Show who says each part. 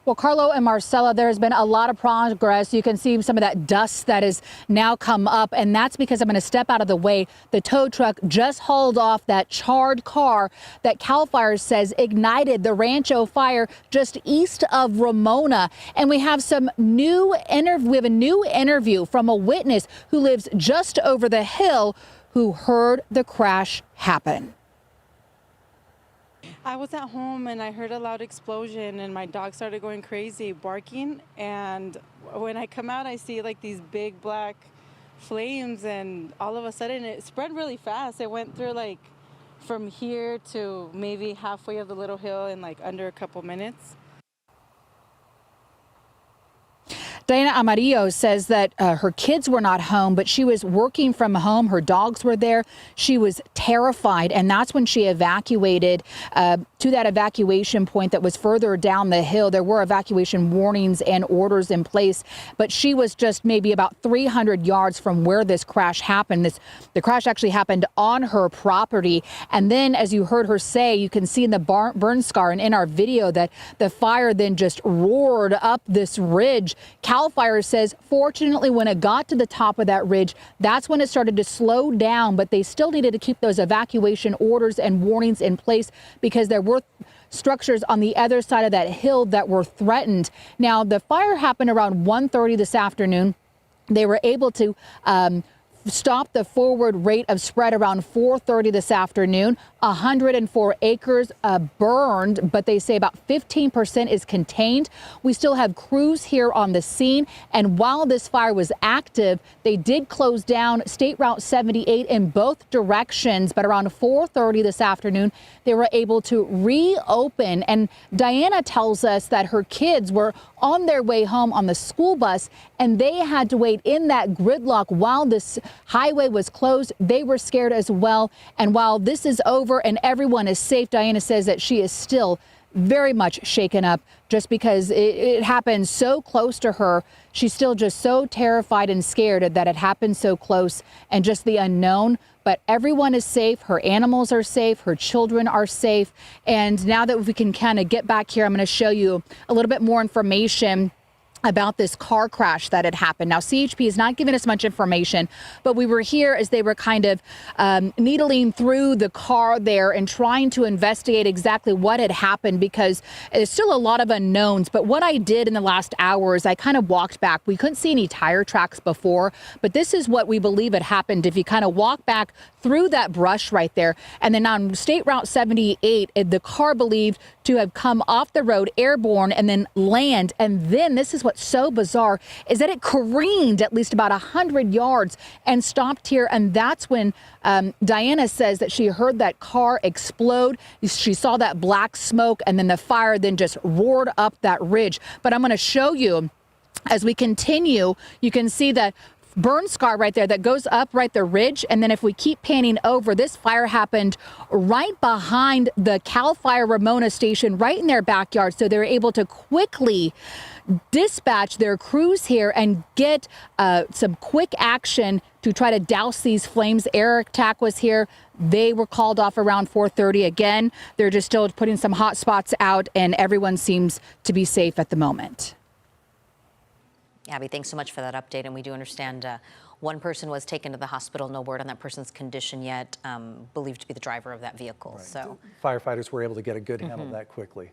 Speaker 1: Well, Carlo and Marcella, there has been a lot of progress. You can see some of that dust that has now come up, and that's because I'm going to step out of the way. The tow truck just hauled off that charred car that CAL FIRE says ignited the Rancho fire just east of Ramona. And we have a new interview from a witness who lives just over the hill who heard the crash happen.
Speaker 2: I was at home and I heard a loud explosion and my dog started going crazy barking, and when I come out I see like these big black flames, and all of a sudden it spread really fast. It went through like from here to maybe halfway of the little hill in like under a couple minutes.
Speaker 1: Diana Amarillo says that her kids were not home, but she was working from home. Her dogs were there. She was terrified, and that's when she evacuated to that evacuation point that was further down the hill. There were evacuation warnings and orders in place, but she was just maybe about 300 yards from where this crash happened. The crash actually happened on her property. And then, as you heard her say, you can see in the burn scar and in our video that the fire then just roared up this ridge. CAL FIRE says, fortunately, when it got to the top of that ridge, that's when it started to slow down. But they still needed to keep those evacuation orders and warnings in place because there were structures on the other side of that hill that were threatened. Now, the fire happened around 1:30 this afternoon. They were able to stop the forward rate of spread around 4:30 this afternoon. 104 acres burned, but they say about 15% is contained. We still have crews here on the scene, and while this fire was active, they did close down State Route 78 in both directions, but around 4:30 this afternoon, they were able to reopen. And Diana tells us that her kids were on their way home on the school bus, and they had to wait in that gridlock while this highway was closed. They were scared as well. And while this is over and everyone is safe, Diana says that she is still very much shaken up just because it happened so close to her. She's still just so terrified and scared that it happened so close and just the unknown. But everyone is safe. Her animals are safe. Her children are safe. And now that we can kind of get back here, I'm going to show you a little bit more information about this car crash that had happened. Now, CHP is not giving us much information, but we were here as they were kind of needling through the car there and trying to investigate exactly what had happened, because there's still a lot of unknowns. But what I did in the last hour is I kind of walked back. We couldn't see any tire tracks before, but this is what we believe had happened. If you kind of walk back through that brush right there, and then on State Route 78, the car believed to have come off the road airborne and then land. And then this is what's so bizarre is that it careened at least about 100 yards and stopped here. And that's when Diana says that she heard that car explode. She saw that black smoke, and then the fire then just roared up that ridge. But I'm going to show you as we continue. You can see that burn scar right there that goes up right the ridge. And then if we keep panning over, this fire happened right behind the CAL FIRE Ramona station, right in their backyard. So they're able to quickly dispatch their crews here and get some quick action to try to douse these flames. Air attack was here. They were called off around 4:30. Again, they're just still putting some hot spots out, and everyone seems to be safe at the moment.
Speaker 3: Abby, thanks so much for that update. And we do understand one person was taken to the hospital. No word on that person's condition yet, believed to be the driver of that vehicle.
Speaker 4: Right.
Speaker 3: So
Speaker 4: firefighters were able to get a good handle of that quickly.